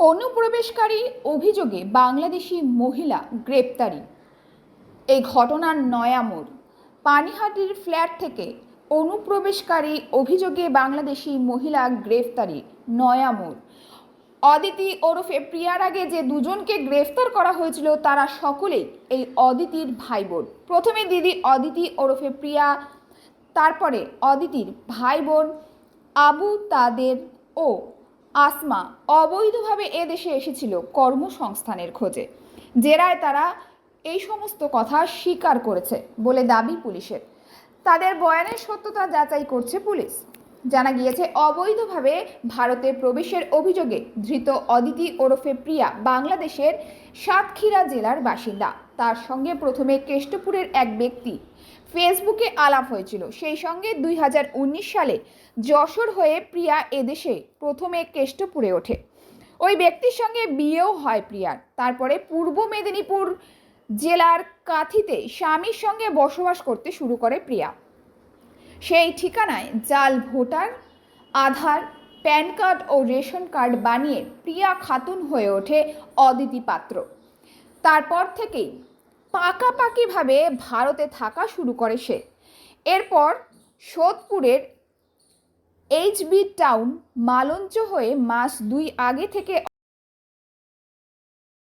অনুপ্রবেশকারী অভিযোগে বাংলাদেশি মহিলা গ্রেপ্তারি। এই ঘটনার নয়া মোড়। পানিহাটির ফ্ল্যাট থেকে অনুপ্রবেশকারী অভিযোগে বাংলাদেশি মহিলা গ্রেফতারি নয়া মোড়। অদিতি ওরফে প্রিয়ার আগে যে দুজনকে গ্রেফতার করা হয়েছিল তারা সকলেই এই অদিতির ভাই বোন। প্রথমে দিদি অদিতি ওরফে প্রিয়া, তারপরে অদিতির ভাই বোন আবু তাদের ও আসমা অবৈধভাবে এদেশে এসেছিল কর্মসংস্থানের খোঁজে। জেরায় তারা এই সমস্ত কথা স্বীকার করেছে বলে দাবি পুলিশের। তাদের বয়ানের সত্যতা যাচাই করছে পুলিশ। জানা গিয়েছে, অবৈধভাবে ভারতে প্রবেশের অভিযোগে ধৃত অদিতি ওরফে প্রিয়া বাংলাদেশের সাতক্ষীরা জেলার বাসিন্দা। তার সঙ্গে প্রথমে কেষ্টপুরের এক ব্যক্তি ফেসবুকে আলাপ হয়েছিল। সেই সঙ্গে 2019 সালে যশোর হয়ে প্রিয়া এদেশে প্রথমে কেষ্টপুরে ওঠে। ওই ব্যক্তির সঙ্গে বিয়েও হয় প্রিয়ার। তারপরে পূর্ব মেদিনীপুর জেলার কাঁথিতে স্বামীর সঙ্গে বসবাস করতে শুরু করে প্রিয়া। সেই ঠিকানায় জাল ভোটার, আধার, প্যান কার্ড ও রেশন কার্ড বানিয়ে প্রিয়া খাতুন হয়ে ওঠে অদিতি পাত্র। তারপর থেকেই পাকাপাকিভাবে ভারতে থাকা শুরু করে সে। এরপর সোদপুরের HB টাউন মালঞ্চ হয়ে মাস 2 আগে থেকে